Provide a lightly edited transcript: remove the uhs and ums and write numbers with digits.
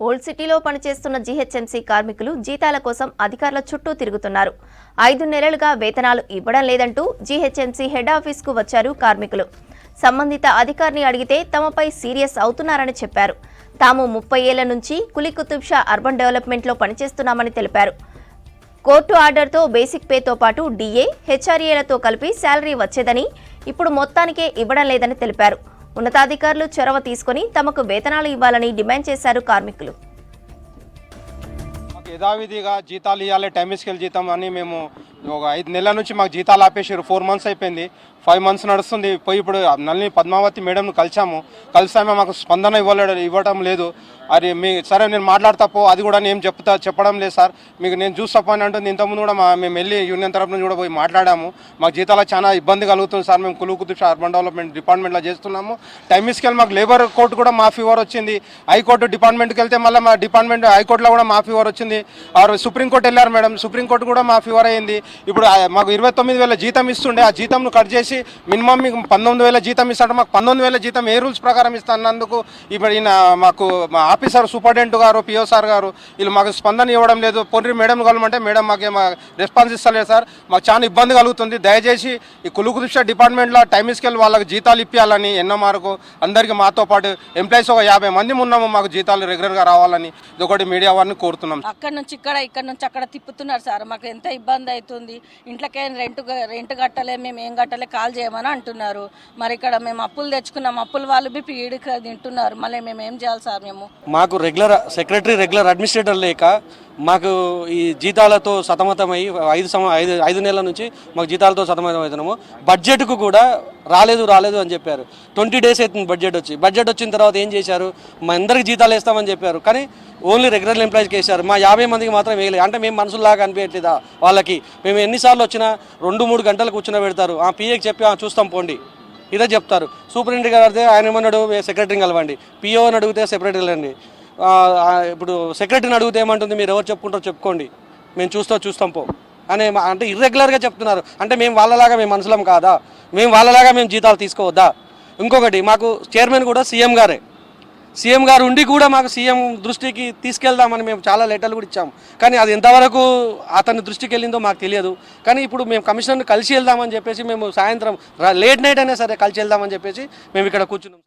Old సిటీలో పనిచేస్తున్న GHMC కార్మికులు జీతాల కోసం అధికారుల చుట్టూ తిరుగుతున్నారు. 5 నెలలుగా వేతనాలు ఇవ్వడం లేదంటూ జీహెచ్ఎంసీ హెడ్ ఆఫీస్కు వచ్చారు కార్మికులు. సంబంధిత అధికారిని అడిగితే తమపై సీరియస్ అవుతున్నారని చెప్పారు. తాము 30 ఏళ్ల నుంచి కులీ కుతుబ్ షా అర్బన్ డెవలప్మెంట్లో పనిచేస్తున్నామని తెలిపారు. కోర్టు ఆర్డర్తో బేసిక్ పేతో పాటు డిఏ, హెచ్ఆర్ఏలతో కలిపి శాలరీ వచ్చేదని, ఇప్పుడు మొత్తానికే ఇవ్వడం లేదని తెలిపారు. ఉన్నతాధికారులు చొరవ తీసుకుని తమకు వేతనాలు ఇవ్వాలని డిమాండ్ చేశారు కార్మికులు. యథావిధిగా జీతాలు ఇవ్వాలి, టైం స్కేల్ జీతం అని మేము ఒక 5 నెలల నుంచి మాకు జీతాలు ఆపేసారు. 4 months అయిపోయింది, 5 months నడుస్తుంది. ఇప్పుడు నల్లి పద్మావతి మేడంను కలిసామే మాకు స్పందన ఇవ్వడం లేదు. అది సరే నేను మాట్లాడతాపో అది కూడా నేను చెప్పడం లేదు సార్, మీకు నేను చూస్తాపో అని అంటుంది. ఇంతకుముందు కూడా మేము వెళ్ళి యూనియన్ తరఫు నుంచి కూడా పోయి మాట్లాడాము. మాకు జీతాలకు చాలా ఇబ్బంది కలుగుతుంది సార్. మేము కులీ కుతుబ్ షా అర్బన్ డెవలప్మెంట్ డిపార్ట్మెంట్లో చేస్తున్నాము. టైం స్కేల్ మాకు లేబర్ కోర్టు కూడా మా ఫీవర్ వచ్చింది. హైకోర్టు డిపార్ట్మెంట్కి వెళ్తే మళ్ళీ మా డిపార్ట్మెంట్ హైకోర్టులో కూడా మా ఫీవర్ వచ్చింది. సుప్రీంకోర్టు వెళ్ళారు మేడం, సుప్రీంకోర్టు కూడా మా ఫీవర్ అయింది. ఇప్పుడు మాకు 29,000 జీతం ఇస్తుండే, ఆ జీతంను కట్ చేసి మినిమం మీకు 19,000 జీతం ఇస్తాడు. మాకు 19,000 జీతం ఏ రూల్స్ ప్రకారం ఇస్తున్నందుకు ఇప్పుడు ఈయన మాకు మా ఆఫీసర్ సూపరింటెండెంట్ గారు, పిఓ సార్ గారు వీళ్ళు మాకు స్పందన ఇవ్వడం లేదు. పొర్రి మేడం కలమంటే మేడం మాకే రెస్పాన్స్ ఇస్తలేదు సార్. మాకు చాలా ఇబ్బంది కలుగుతుంది. దయచేసి ఈ కులీ కుతుబ్ షా డిపార్ట్మెంట్లో టైం స్కేల్ వాళ్ళకి జీతాలు ఇప్పించాలని ఎన్నమారకు అందరికీ మాతో పాటు ఎంప్లాయీస్ ఒక 50 మంది ఉన్నాము. మాకు జీతాలు రెగ్యులర్గా రావాలని ఇదొకటి మీడియా వారిని కోరుతున్నాం. అక్కడ నుంచి అక్కడ తిప్పుతున్నారు సార్. మాకు ఎంత ఇబ్బంది అవుతుంది. ఇంట్లోకే రెంట్ కట్టలే, మేము ఏం కట్టలే, కాల్ చేయమని అంటున్నారు. మరి ఇక్కడ మేము అప్పులు తెచ్చుకున్నాం, అప్పుల వాళ్ళు బి పీడిక తింటున్నారు. మళ్ళీ మేము ఏం చేయాలి సార్? మాకు రెగ్యులర్ సెక్రటరీ, రెగ్యులర్ అడ్మినిస్ట్రేటర్ లేక మాకు ఈ జీతాలతో సతమతమై 5 నెలల నుంచి మాకు జీతాలతో సతమతమవుతున్నాము. బడ్జెట్కు కూడా రాలేదు అని చెప్పారు. 20 days అవుతుంది బడ్జెట్ వచ్చిన తర్వాత ఏం చేశారు? మా అందరికి జీతాలు వేస్తామని చెప్పారు, కానీ ఓన్లీ రెగ్యులర్ ఎంప్లాయీస్కి వేశారు. మా 50 మందికి మాత్రం వేయలేదు. అంటే మేము మనుషుల్లాగా అనిపించట్లేదా వాళ్ళకి? మేము ఎన్నిసార్లు వచ్చినా 2-3 గంటలు కూర్చుని పెడతారు. పిఏకి చెప్పి చూస్తాం పోండి ఇదే చెప్తారు. సూపరింటెండెంట్ గారు అడిగితే ఆయన ఏమన్నాడు, సెక్రటరీని కలవండి. పిఓని అడిగితే సెక్రటరీ వెళ్ళండి. ఇప్పుడు సెక్రటరీని అడిగితే ఏమంటుంది, మీరు ఎవరు చెప్పుకుంటారో చెప్పుకోండి, మేము చూస్తాం పో అని. అంటే ఇర్రెగ్యులర్గా చెప్తున్నారు. అంటే మేము వాళ్ళలాగా మేము మనుషులం కాదా? మేము వాళ్ళలాగా మేము జీతాలు తీసుకోవద్దా? ఇంకొకటి, మాకు చైర్మన్ కూడా సీఎం గారు ఉండి కూడా మాకు సీఎం దృష్టికి తీసుకెళ్దామని మేము చాలా లెటర్లు కూడా ఇచ్చాము. కానీ అది ఎంతవరకు అతని దృష్టికి వెళ్ళిందో మాకు తెలియదు. కానీ ఇప్పుడు మేము కమిషనర్ని కలిసి వెళ్దామని చెప్పేసి మేము సాయంత్రం లేట్ నైట్ అయినా సరే కలిసి వెళ్దామని చెప్పేసి మేము ఇక్కడ కూర్చున్నాం.